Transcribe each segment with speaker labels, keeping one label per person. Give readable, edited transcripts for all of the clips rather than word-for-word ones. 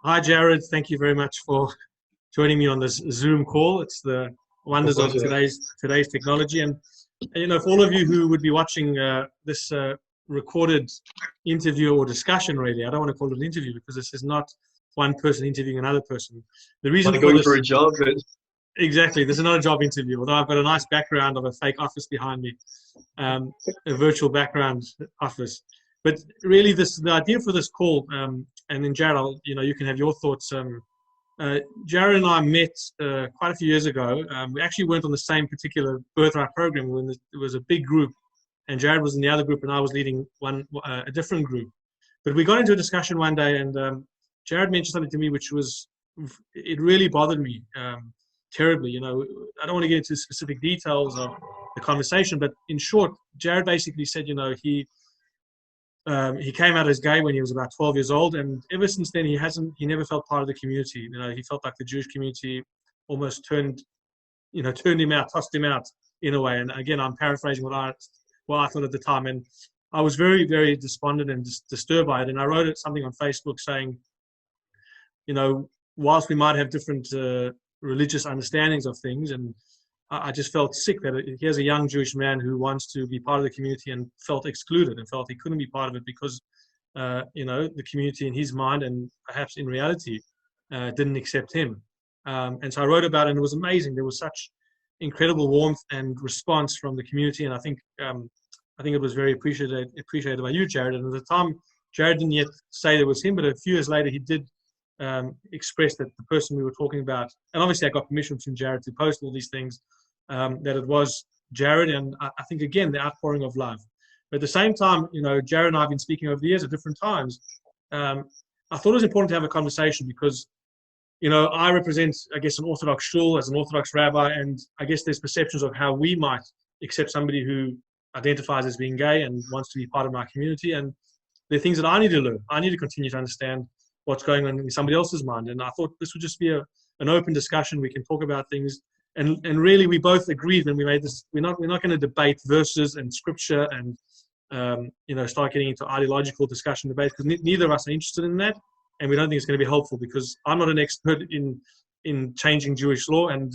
Speaker 1: Hi, Jarod. Thank you very much for joining me on this Zoom call. It's the wonders of today's technology, and for all of you who would be watching this recorded interview or discussion, really, I don't want to call it an interview because this is not one person interviewing another person. The reason
Speaker 2: like
Speaker 1: for
Speaker 2: going
Speaker 1: this,
Speaker 2: for a job, but
Speaker 1: exactly, this is not a job interview. Although I've got a nice background of a fake office behind me, a virtual background office. But really, the idea for this call, and then Jarod, you can have your thoughts. Jarod and I met quite a few years ago. We actually weren't on the same particular birthright program. It was a big group, and Jarod was in the other group, and I was leading a different group. But we got into a discussion one day, and Jarod mentioned something to me it really bothered me terribly. I don't want to get into specific details of the conversation, but in short, Jarod basically said, he came out as gay when he was about 12 years old, and ever since then he never felt part of the community. He felt like the Jewish community almost turned him out, tossed him out in a way. And again, I'm paraphrasing what I thought at the time, and I was very, very despondent and disturbed by it. And I wrote something on Facebook saying, whilst we might have different religious understandings of things, and I just felt sick that here's a young Jewish man who wants to be part of the community and felt excluded and felt he couldn't be part of it because, the community in his mind and perhaps in reality didn't accept him. And so I wrote about it, and it was amazing. There was such incredible warmth and response from the community, and I think it was very appreciated by you, Jarod. And at the time, Jarod didn't yet say it was him, but a few years later, he did express that the person we were talking about, and obviously I got permission from Jarod to post all these things, that it was Jarod, and I think again the outpouring of love. But at the same time, Jarod and I have been speaking over the years at different times. I thought it was important to have a conversation because, I represent, I guess, an Orthodox shul as an Orthodox rabbi, and I guess there's perceptions of how we might accept somebody who identifies as being gay and wants to be part of my community, and there are things that I need to learn. I need to continue to understand what's going on in somebody else's mind. And I thought this would just be an open discussion. We can talk about things. And really, we both agreed when we made this, we're not going to debate verses and scripture and, start getting into ideological discussion debates, because neither of us are interested in that. And we don't think it's going to be helpful because I'm not an expert in changing Jewish law. And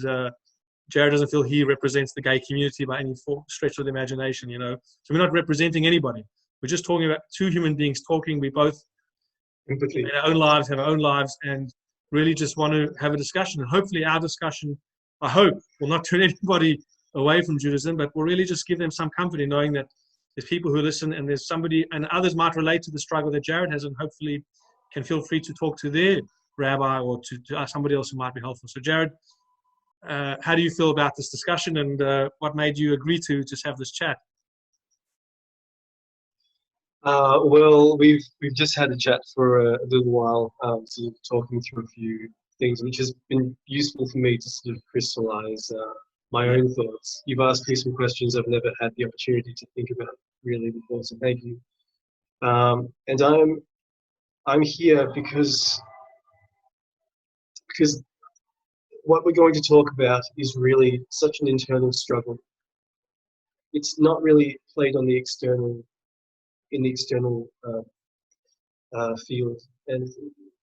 Speaker 1: Jarod doesn't feel he represents the gay community by any stretch of the imagination, So we're not representing anybody. We're just talking about two human beings talking. We both
Speaker 2: empathy.
Speaker 1: In our own lives, have our own lives, and really just want to have a discussion. And hopefully our discussion, I hope, will not turn anybody away from Judaism, but will really just give them some comfort in knowing that there's people who listen, and there's somebody, and others might relate to the struggle that Jarod has, and hopefully can feel free to talk to their rabbi or to somebody else who might be helpful. So Jarod, how do you feel about this discussion, and what made you agree to just have this chat?
Speaker 2: Well, we've just had a chat for a little while, sort of talking through a few things, which has been useful for me to sort of crystallize my own thoughts. You've asked me some questions I've never had the opportunity to think about really before, so thank you. And I'm here because what we're going to talk about is really such an internal struggle. It's not really played on the external field, and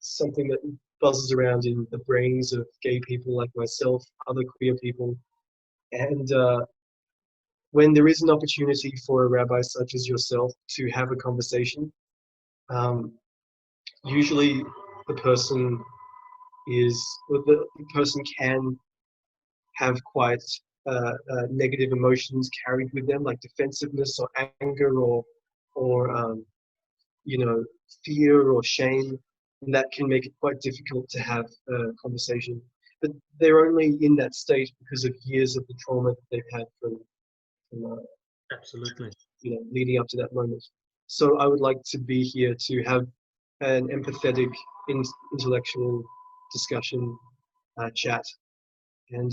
Speaker 2: something that buzzes around in the brains of gay people like myself, other queer people. And when there is an opportunity for a rabbi such as yourself to have a conversation, usually the person can have quite negative emotions carried with them, like defensiveness or anger or fear or shame, and that can make it quite difficult to have a conversation. But they're only in that state because of years of the trauma that they've had from
Speaker 1: Absolutely,
Speaker 2: leading up to that moment. So I would like to be here to have an empathetic, intellectual discussion, chat, and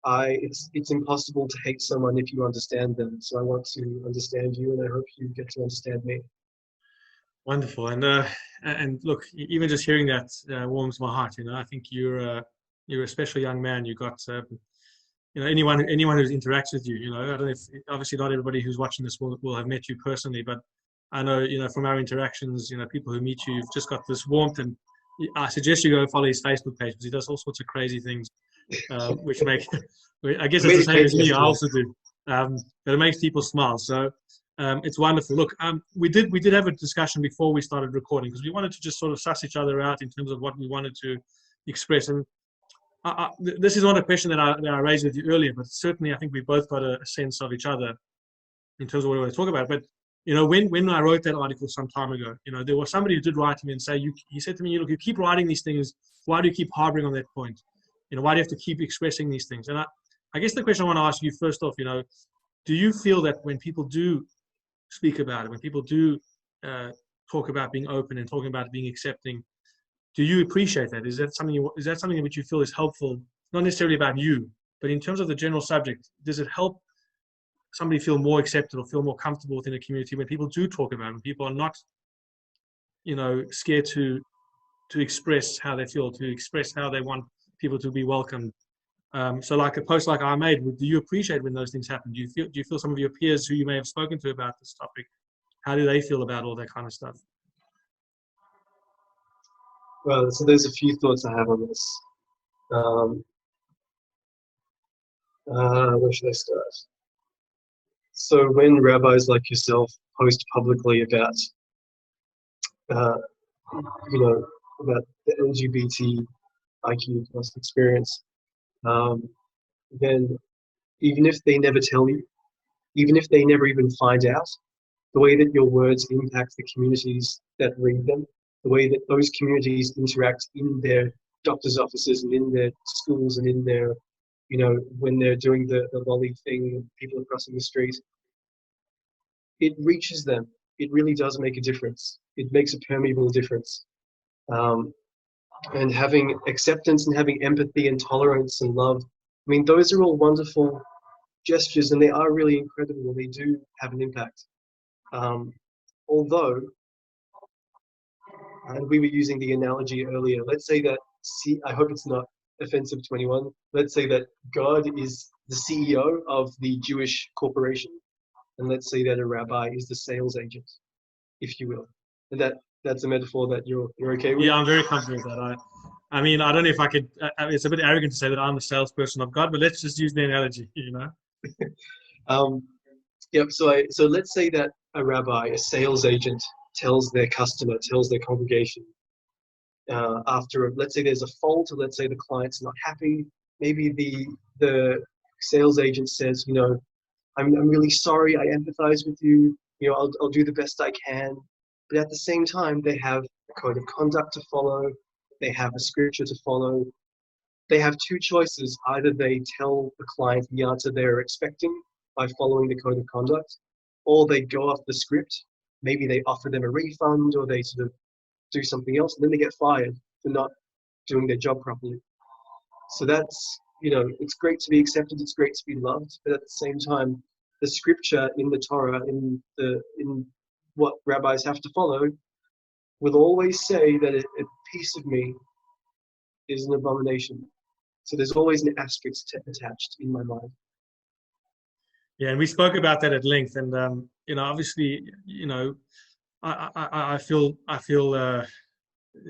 Speaker 2: it's impossible to hate someone if you understand them. So I want to understand you, and I hope you get to understand me.
Speaker 1: Wonderful. And look, even just hearing that warms my heart. I think you're a special young man. You got anyone who's interacts with you. I don't know if, obviously not everybody who's watching this will have met you personally, but I know from our interactions, people who meet you, you've just got this warmth, and I suggest you go follow his Facebook page because he does all sorts of crazy things, which make, I guess it's the same as me. I also do, but it makes people smile. So it's wonderful. Look, we did have a discussion before we started recording because we wanted to just sort of suss each other out in terms of what we wanted to express. And this is not a question that I raised with you earlier, but certainly I think we both got a sense of each other in terms of what we want to talk about. But when I wrote that article some time ago, there was somebody who did write to me and say, he said to me, look, you keep writing these things. Why do you keep harboring on that point? Why do you have to keep expressing these things? And I guess the question I want to ask you first off, do you feel that when people do speak about it, when people do talk about being open and talking about being accepting, do you appreciate that? Is that something which you feel is helpful? Not necessarily about you, but in terms of the general subject, does it help somebody feel more accepted or feel more comfortable within a community when people do talk about it, when people are not, scared to express how they feel, to express how they want people to be welcomed? So like a post like I made, do you appreciate when those things happen? Do you feel some of your peers who you may have spoken to about this topic, how do they feel about all that kind of stuff?
Speaker 2: Well, so there's a few thoughts I have on this. Where should I start? So when rabbis like yourself post publicly about, about the LGBTIQ plus experience, then even if they never tell you, even if they never even find out, the way that your words impact the communities that read them, the way that those communities interact in their doctor's offices and in their schools and in their, when they're doing the lolly thing, people are crossing the street, it reaches them. It really does make a difference. It makes a permeable difference. And having acceptance and having empathy and tolerance and love, those are all wonderful gestures and they are really incredible and they do have an impact. Although, and we were using the analogy earlier, let's say that, I hope it's not offensive to anyone, let's say that God is the CEO of the Jewish corporation, and let's say that a rabbi is the sales agent, if you will. And that's a metaphor that you're okay with?
Speaker 1: Yeah, I'm very comfortable with that. I don't know if I could, it's a bit arrogant to say that I'm the salesperson of God, but let's just use the analogy,
Speaker 2: Yep. So let's say that a rabbi, a sales agent, tells their customer, tells their congregation, let's say there's a fault, or let's say the client's not happy. Maybe the sales agent says, I'm really sorry. I empathize with you. I'll do the best I can. But at the same time, they have a code of conduct to follow. They have a scripture to follow. They have two choices. Either they tell the client the answer they're expecting by following the code of conduct, or they go off the script. Maybe they offer them a refund, or they sort of do something else, and then they get fired for not doing their job properly. So that's, it's great to be accepted, it's great to be loved, but at the same time, the scripture in the Torah, in what rabbis have to follow, will always say that a piece of me is an abomination. So there's always an asterisk attached in my mind.
Speaker 1: Yeah, and we spoke about that at length, and obviously, I feel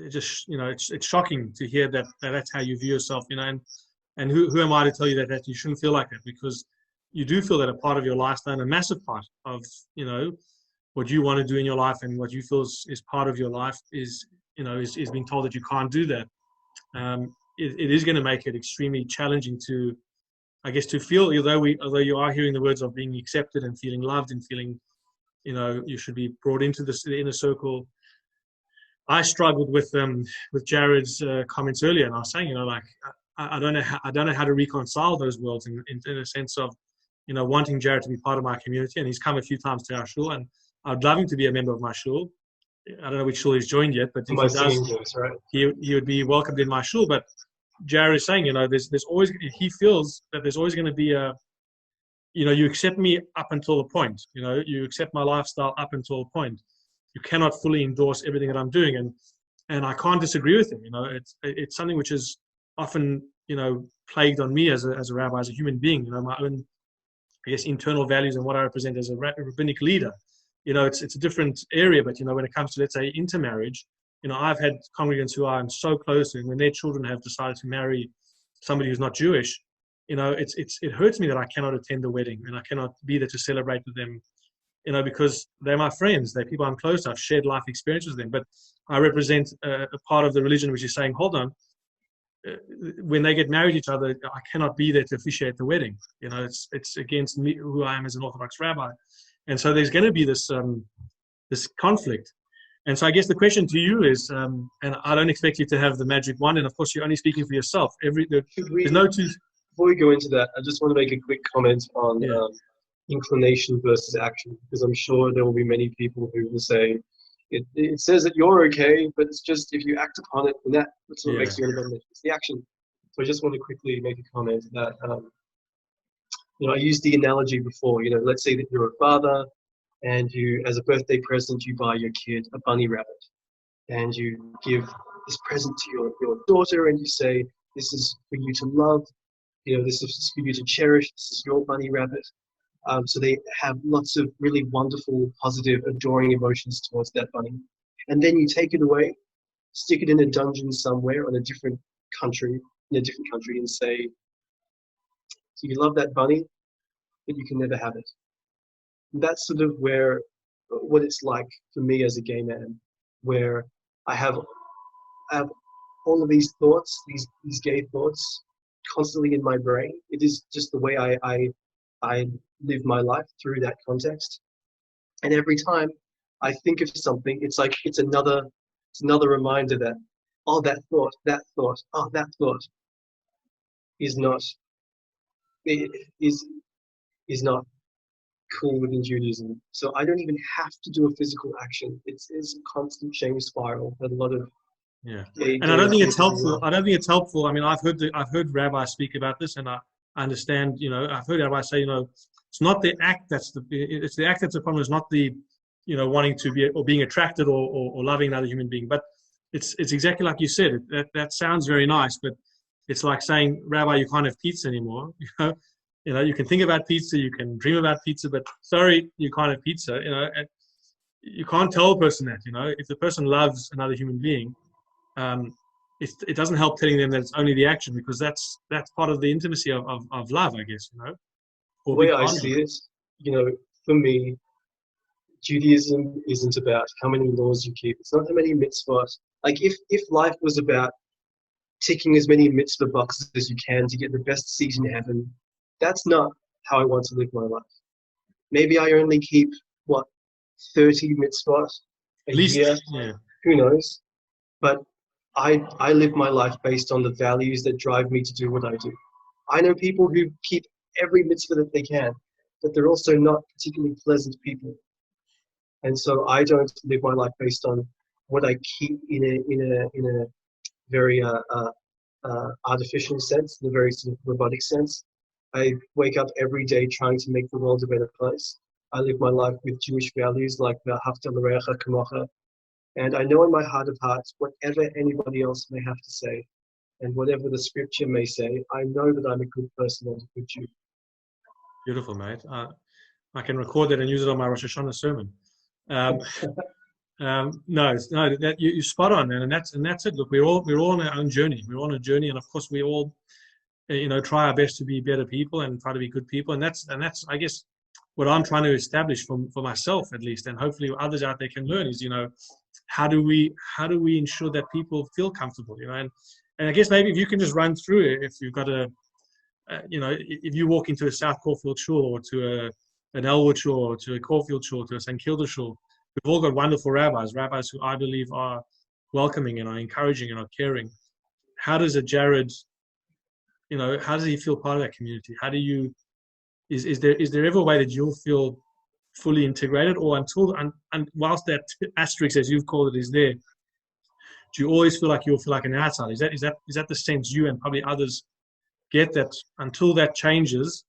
Speaker 1: just it's shocking to hear that that's how you view yourself, and who am I to tell you that you shouldn't feel like that, because you do feel that a part of your lifestyle, a massive part of what you want to do in your life and what you feel is part of your life is being told that you can't do that. It is going to make it extremely challenging to, I guess, to feel, although you are hearing the words of being accepted and feeling loved and feeling, you should be brought into the inner circle. I struggled with Jarod's comments earlier, and I was saying, I don't know how to reconcile those worlds in a sense of, wanting Jarod to be part of my community, and he's come a few times to our shul, and I'd love him to be a member of my shul. I don't know which shul he's joined yet, but if he does,
Speaker 2: right?
Speaker 1: he would be welcomed in my shul. But Jarod is saying, there's always, he feels that there's always going to be you accept me up until a point, you accept my lifestyle up until a point. You cannot fully endorse everything that I'm doing, and I can't disagree with him. It's something which is often, plagued on me as a rabbi, as a human being. My own, I guess, internal values and what I represent as a rabbinic leader. It's a different area, but when it comes to, let's say, intermarriage, I've had congregants who I'm so close to, and when their children have decided to marry somebody who's not Jewish, it hurts me that I cannot attend the wedding and I cannot be there to celebrate with them, because they're my friends, they're people I'm close to, I've shared life experiences with them, but I represent a part of the religion which is saying, hold on, when they get married to each other, I cannot be there to officiate the wedding. It's against me, who I am as an Orthodox rabbi, and so there's going to be this conflict. And so I guess the question to you is, and I don't expect you to have the magic wand, and of course you're only speaking for yourself. There's no two.
Speaker 2: Before we go into that, I just want to make a quick comment on
Speaker 1: Yeah.
Speaker 2: inclination versus action, because I'm sure there will be many people who will say, it says that you're okay, but it's just if you act upon it, then that's what makes you an abomination. It's the action. So I just want to quickly make a comment that, I used the analogy before, let's say that you're a father and you, as a birthday present, you buy your kid a bunny rabbit and you give this present to your daughter and you say, this is for you to love, this is for you to cherish, this is your bunny rabbit. So they have lots of really wonderful, positive, adoring emotions towards that bunny. And then you take it away, stick it in a dungeon somewhere in a different country, and say, so you love that bunny, but you can never have it. And that's sort of what it's like for me as a gay man, where I have all of these thoughts, these gay thoughts, constantly in my brain. It is just the way I live my life through that context. And every time I think of something, it's another reminder that, that thought is not cool within Judaism. So I don't even have to do a physical action. It's a constant shame spiral that a lot of
Speaker 1: and I don't think it's helpful. I mean, I've heard rabbis speak about this, and I understand. I've heard rabbis say, it's not the act it's the act that's the problem. It's not the, wanting to be or being attracted or loving another human being. But it's exactly like you said. That sounds very nice, but it's like saying, Rabbi, you can't have pizza anymore. You can think about pizza, you can dream about pizza, but sorry, you can't have pizza. And you can't tell a person that. If the person loves another human being, it doesn't help telling them that it's only the action, because that's part of the intimacy of love, I guess.
Speaker 2: The way I see it, for me, Judaism isn't about how many laws you keep. It's not how many mitzvot. Like if life was about ticking as many mitzvah boxes as you can to get the best seat in heaven, that's not how I want to live my life. Maybe I only keep 30 mitzvot a year.
Speaker 1: Yeah.
Speaker 2: Who knows? But I live my life based on the values that drive me to do what I do. I know people who keep every mitzvah that they can, but they're also not particularly pleasant people. And so I don't live my life based on what I keep in a very artificial sense, in a very sort of robotic sense. I wake up every day trying to make the world a better place. I live my life with Jewish values like V'ahavta l'reacha kamocha. And I know in my heart of hearts, whatever anybody else may have to say, and whatever the scripture may say, I know that I'm a good person and a good Jew.
Speaker 1: Beautiful, mate. I can record that and use it on my Rosh Hashanah sermon. No, that you're spot on, man, and that's it. Look, we're all on our own journey. We're on a journey, and of course, we all, try our best to be better people and try to be good people, and that's I guess what I'm trying to establish for myself at least, and hopefully others out there can learn is, how do we ensure that people feel comfortable, and I guess maybe if you can just run through it, if you've got if you walk into a South Caulfield shul or to an Elwood shul or to a Caulfield shul, to a St. Kilda shul, we've all got wonderful rabbis who I believe are welcoming and are encouraging and are caring. How does a Jarod, how does he feel part of that community? How do you, is there ever a way that you'll feel fully integrated, or and whilst that asterisk, as you've called it, is there, do you always feel like you'll feel like an outsider? Is that the sense you and probably others get, that until that changes?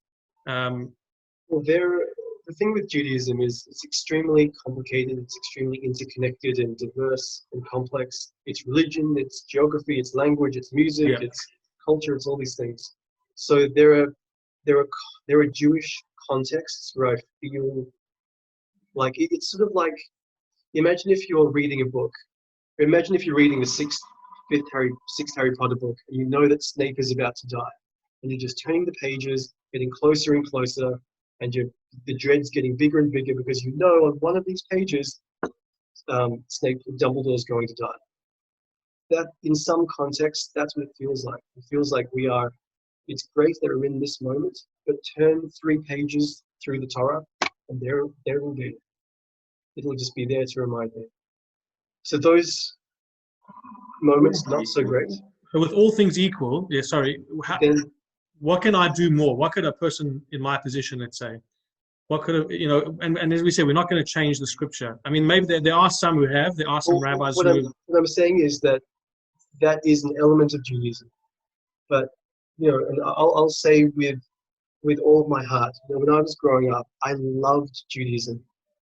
Speaker 2: The thing with Judaism is it's extremely complicated, it's extremely interconnected and diverse and complex. It's religion, it's geography, it's language, it's music, it's culture, it's all these things. So there are Jewish contexts where I feel like it's sort of like, imagine if you're reading a book Imagine if you're reading the sixth Harry Potter book, and you know that Snape is about to die, and you're just turning the pages, getting closer and closer, and the dread's getting bigger and bigger because you know on one of these pages, Dumbledore's going to die. That, in some context, that's what it feels like. It feels like we are. It's great that we're in this moment, but turn 3 pages through the Torah, and there it will be. It'll just be there to remind me. So those moments, not so great.
Speaker 1: So with all things equal, yeah, sorry, what can I do more? What could a person in my position, let's say, what could, and as we said, we're not going to change the scripture. I mean, maybe there are some who have, there are some rabbis
Speaker 2: what I'm saying is that is an element of Judaism. But, and I'll say with all of my heart, when I was growing up, I loved Judaism.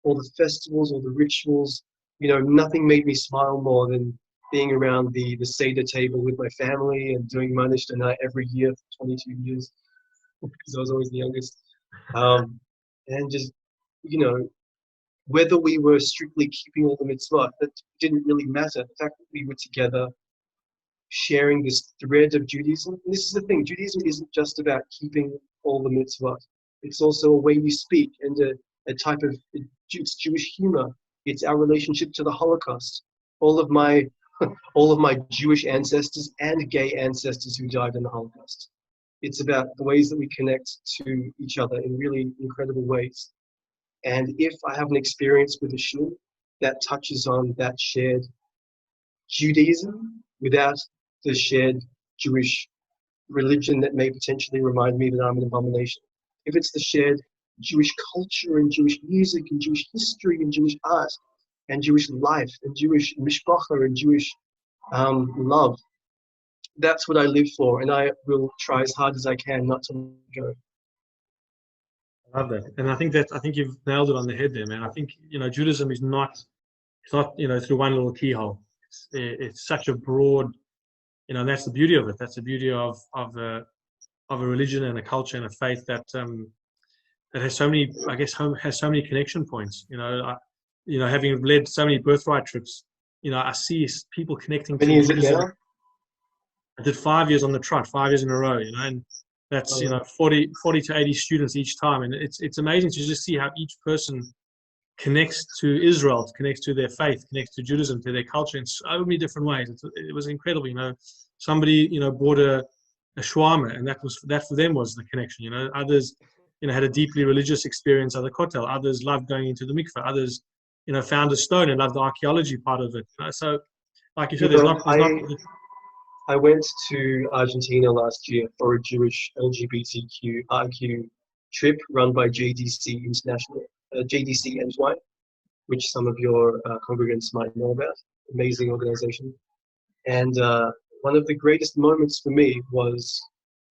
Speaker 2: All the festivals, all the rituals, nothing made me smile more than being around the Seder table with my family and doing Manish Danai every year for 22 years, because I was always the youngest. And just, whether we were strictly keeping all the mitzvot, that didn't really matter. The fact that we were together, sharing this thread of Judaism. And this is the thing, Judaism isn't just about keeping all the mitzvot. It's also a way we speak and a type of, it's Jewish humor. It's our relationship to the Holocaust. All of my Jewish ancestors and gay ancestors who died in the Holocaust. It's about the ways that we connect to each other in really incredible ways. And if I have an experience with a shul that touches on that shared Judaism without the shared Jewish religion that may potentially remind me that I'm an abomination, if it's the shared Jewish culture and Jewish music and Jewish history and Jewish art and Jewish life and Jewish mishpacha and Jewish love, that's what I live for, and I will try as hard as I can not to let go.
Speaker 1: I love that, and I think you've nailed it on the head there, man. I think Judaism is not, it's not through one little keyhole. It's such a broad, and that's the beauty of it. That's the beauty of a religion and a culture and a faith that has so many, I guess, has so many connection points. Having led so many birthright trips, I see people connecting to Judaism. I did 5 years on the trot, 5 years in a row, and that's 40 to 80 students each time, and it's amazing to just see how each person connects to Israel, connects to their faith, connects to Judaism, to their culture in so many different ways. It was incredible. Somebody bought a shawarma, and that for them was the connection. Others had a deeply religious experience at the kotel. Others loved going into the mikveh. Others found a stone and loved the archaeology part of it. So like you said,
Speaker 2: I went to Argentina last year for a Jewish LGBTQIQ trip run by JDC International, JDC NY, which some of your congregants might know about. Amazing organization. And one of the greatest moments for me was,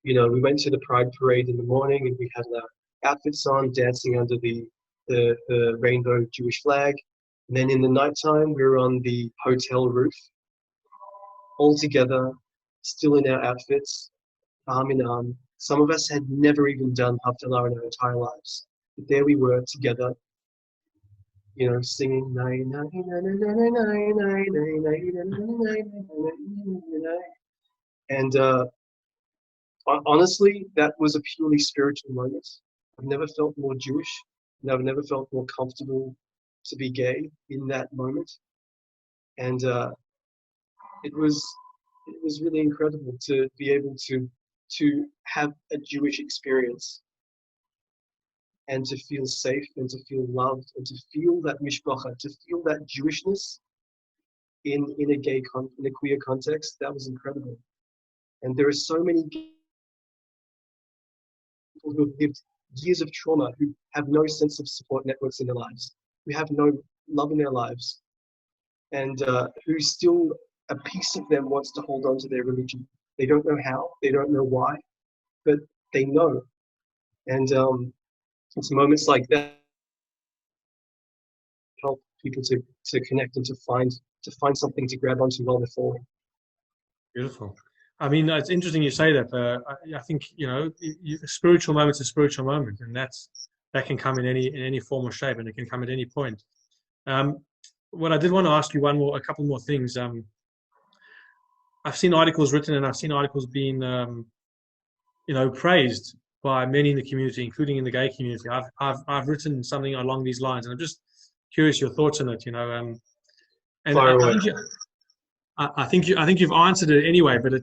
Speaker 2: we went to the Pride Parade in the morning and we had our outfits on, dancing under the rainbow Jewish flag. And then in the nighttime, we were on the hotel roof, all together, still in our outfits, arm in arm. Some of us had never even done Havdalah in our entire lives. But there we were together, singing. And honestly, that was a purely spiritual moment. I've never felt more Jewish, and I've never felt more comfortable to be gay in that moment. And it was really incredible to be able to have a Jewish experience and to feel safe and to feel loved and to feel that mishpacha, to feel that Jewishness in a queer context. That was incredible. And there are so many people who have lived years of trauma, who have no sense of support networks in their lives, who have no love in their lives, and who still, a piece of them wants to hold on to their religion. They don't know how, they don't know why, but they know. And it's moments like that help people to connect and to find something to grab onto while they're falling.
Speaker 1: Beautiful. I mean, it's interesting you say that. I think a spiritual moment's a spiritual moment, and that can come in any form or shape, and it can come at any point. what I did want to ask you a couple more things. I've seen articles written and I've seen articles being, praised by many in the community, including in the gay community. I've written something along these lines, and I'm just curious your thoughts on it. And
Speaker 2: Fire away.
Speaker 1: I think you've answered it anyway. But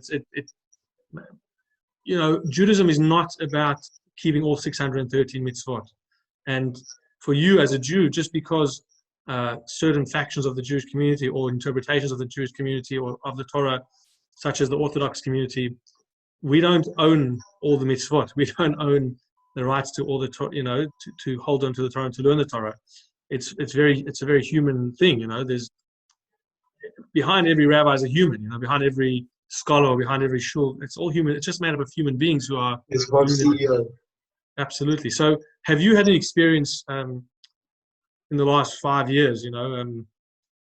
Speaker 1: Judaism is not about keeping all 613 mitzvot. And for you as a Jew, just because certain factions of the Jewish community or interpretations of the Jewish community or of the Torah, such as the Orthodox community, we don't own all the mitzvot. We don't own the rights to all the Torah, to hold on to the Torah and to learn the Torah. It's a very human thing. There's behind every rabbi is a human. Behind every scholar, behind every shul, it's all human. It's just made up of human beings who are.
Speaker 2: It's one CEO.
Speaker 1: Absolutely. So, have you had an experience in the last 5 years? Do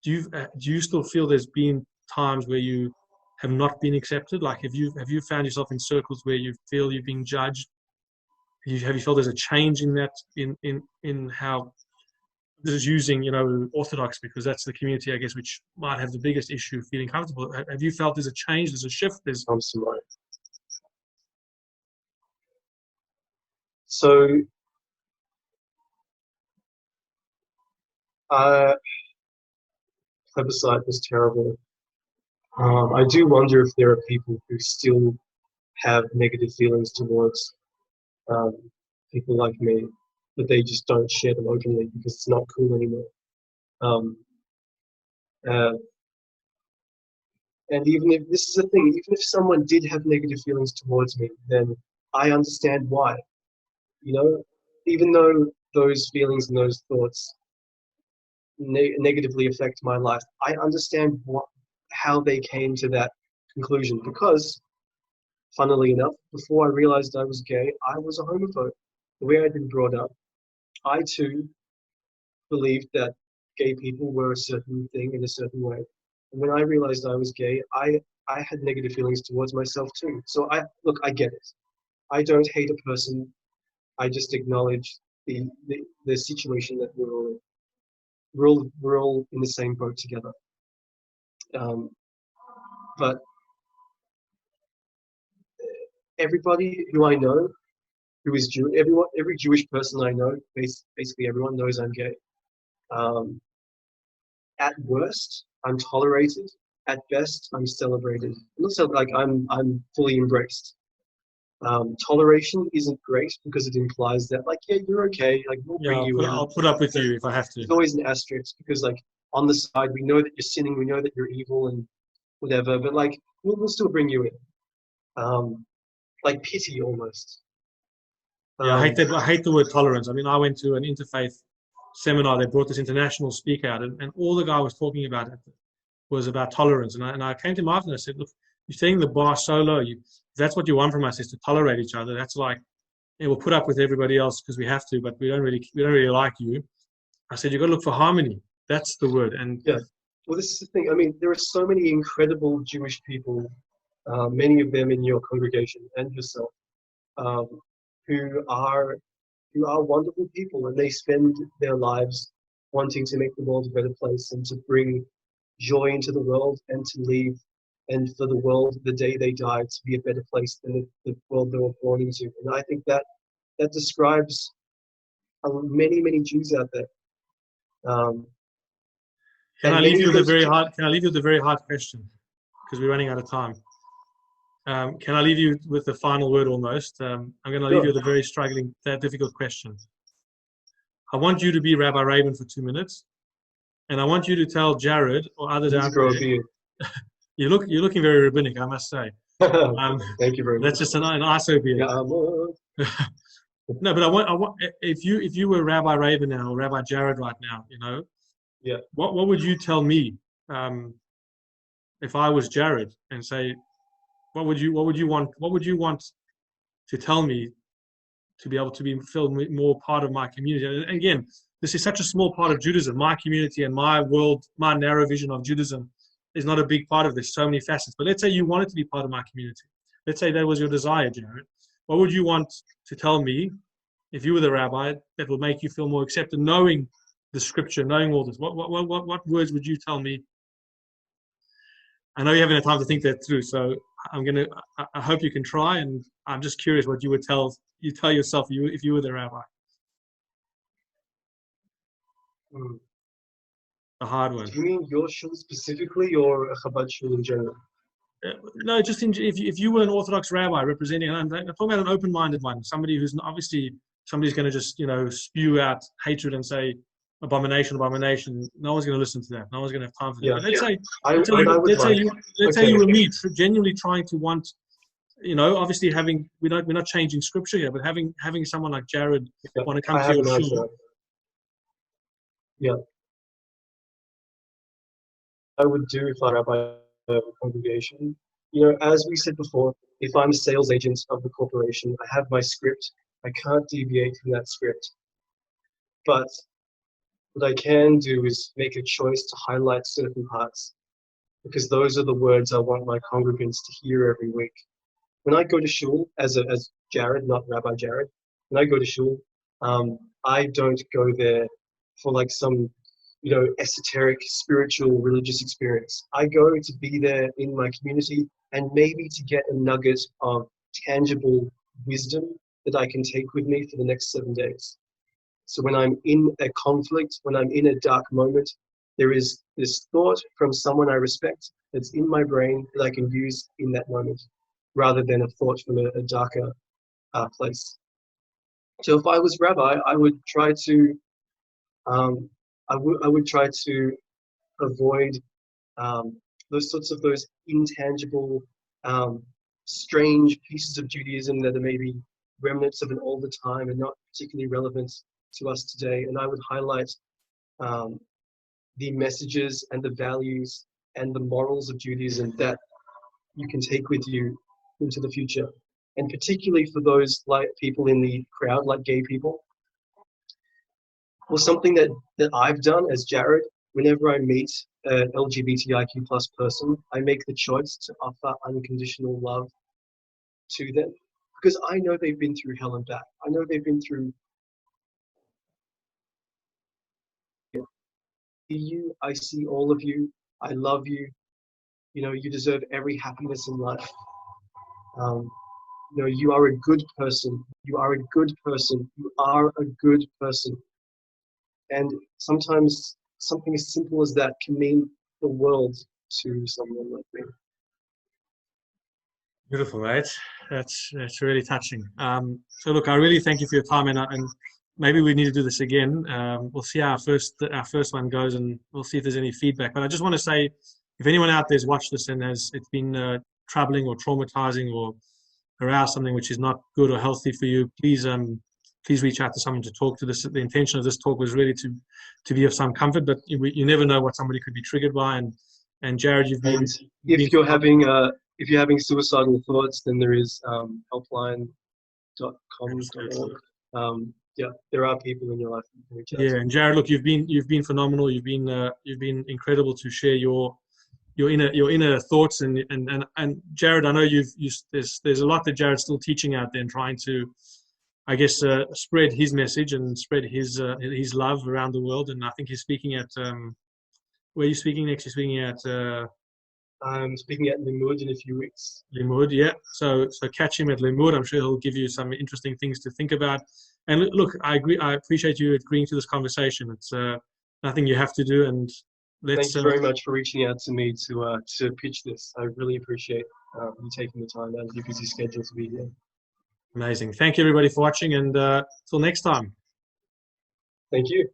Speaker 1: you still feel there's been times where you have not been accepted? Like, have you found yourself in circles where you feel you're being judged? Have you felt there's a change in that in how this is using Orthodox, because that's the community, I guess, which might have the biggest issue feeling comfortable. Have you felt there's a change, there's a shift?
Speaker 2: Absolutely. So plebiscite was terrible. I do wonder if there are people who still have negative feelings towards people like me, but they just don't share them openly because it's not cool anymore. And even if this is the thing, even if someone did have negative feelings towards me, then I understand why. Even though those feelings and those thoughts negatively affect my life, I understand how they came to that conclusion, because, funnily enough, before I realized I was gay, I was a homophobe. The way I'd been brought up, I too believed that gay people were a certain thing in a certain way. And when I realized I was gay, I had negative feelings towards myself too. So I get it. I don't hate a person. I just acknowledge the situation that we're all in. We're all in the same boat together. But everybody who I know who is Jewish, every Jewish person I know, basically everyone knows I'm gay. At worst, I'm tolerated. At best, I'm celebrated. Not so like I'm fully embraced. Toleration isn't great because it implies that, like, yeah, you're okay. Like, we'll bring you in.
Speaker 1: I'll put up with you if I have to.
Speaker 2: There's always an asterisk because, like, on the side, we know that you're sinning, we know that you're evil and whatever, but like, we'll still bring you in. Like pity almost.
Speaker 1: Yeah, I hate the word tolerance. I mean, I went to an interfaith seminar. They brought this international speaker out, and all the guy was talking about it was about tolerance. And I came to him after and I said, look, you're setting the bar so low. That's what you want from us, is to tolerate each other. That's like, we'll put up with everybody else because we have to, but we don't really like you. I said, you've got to look for harmony. That's the word. And
Speaker 2: yeah. Well, this is the thing. I mean, there are so many incredible Jewish people, many of them in your congregation and yourself, who are wonderful people, and they spend their lives wanting to make the world a better place and to bring joy into the world and to leave, and for the world, the day they die, to be a better place than the world they were born into. And I think that describes many, many Jews out there.
Speaker 1: Can I leave you with a very hard question? Because we're running out of time. Can I leave you with the final word almost? I'm going to leave you with a very difficult question. I want you to be Rabbi Rabin for 2 minutes, and I want you to tell Jarod or others out there. You're looking very rabbinic, I must say.
Speaker 2: Thank you very much.
Speaker 1: That's just an ISO beard. No, but I want if you were Rabbi Rabin now or Rabbi Jarod right now,
Speaker 2: yeah.
Speaker 1: What would you tell me if I was Jarod, and say, what would you want to tell me to be able to feel more part of my community? And again, this is such a small part of Judaism. My community and my world, my narrow vision of Judaism is not a big part of this. So many facets. But let's say you wanted to be part of my community. Let's say that was your desire, Jarod. What would you want to tell me if you were the rabbi that would make you feel more accepted, knowing the scripture, knowing all this, what words would you tell me? I know you haven't had time to think that through, so I hope you can try, and I'm just curious what you would tell yourself if you were the rabbi.
Speaker 2: Mm.
Speaker 1: A hard one.
Speaker 2: Do you mean your shul specifically, or a Chabad shul in general?
Speaker 1: No, just if you were an Orthodox rabbi representing, and I'm talking about an open-minded one, somebody who's obviously somebody's going to just spew out hatred and say abomination. No one's going to listen to that. No one's going to have time for that.
Speaker 2: Yeah.
Speaker 1: Let's say you were me, genuinely trying to want, obviously we're not changing scripture here, but having someone like Jarod want to come to your shul.
Speaker 2: Yeah. I would do if I rabbi a congregation. As we said before, if I'm a sales agent of the corporation, I have my script. I can't deviate from that script. But what I can do is make a choice to highlight certain parts, because those are the words I want my congregants to hear every week. When I go to shul as Jarod, not Rabbi Jarod, when I go to shul, I don't go there for like some esoteric, spiritual, religious experience. I go to be there in my community and maybe to get a nugget of tangible wisdom that I can take with me for the next 7 days. So when I'm in a conflict, when I'm in a dark moment, there is this thought from someone I respect that's in my brain that I can use in that moment, rather than a thought from a darker place. So if I was rabbi, I would try to I would try to avoid those intangible, strange pieces of Judaism that are maybe remnants of an older time and not particularly relevant to us today. And I would highlight the messages and the values and the morals of Judaism that you can take with you into the future. And particularly for those like people in the crowd, like gay people. Well, something that I've done as Jarod, whenever I meet an LGBTIQ plus person, I make the choice to offer unconditional love to them, because I know they've been through hell and back. I know they've been through you. I see all of you. I love you. You deserve every happiness in life. You are a good person. You are a good person. You are a good person. And sometimes something as simple as that can mean the world to someone like me.
Speaker 1: Beautiful, right? That's really touching. So look, I really thank you for your time, and maybe we need to do this again. We'll see how our first one goes, and we'll see if there's any feedback. But I just want to say, if anyone out there's watched this and it's been troubling or traumatizing or aroused something which is not good or healthy for you, please reach out to someone to talk to. The intention of this talk was really to be of some comfort, but you never know what somebody could be triggered by. And Jarod,
Speaker 2: if you're having suicidal thoughts, then there is helpline.com.org. There are people in your life you can reach out to.
Speaker 1: And Jarod, look, you've been phenomenal. You've been incredible to share your inner thoughts, and Jarod, I know there's a lot that Jarod's still teaching out there and trying to, I guess, spread his message and spread his love around the world. And I think he's speaking at where are you speaking next? You're speaking at
Speaker 2: I'm speaking at Limud in a few weeks.
Speaker 1: Limud, yeah. So catch him at Limud. I'm sure he'll give you some interesting things to think about. And look, I agree. I appreciate you agreeing to this conversation. It's nothing you have to do. And
Speaker 2: thank you very much for reaching out to me to pitch this. I really appreciate you taking the time out of your busy schedule to be here.
Speaker 1: Amazing. Thank you, everybody, for watching, and till next time.
Speaker 2: Thank you.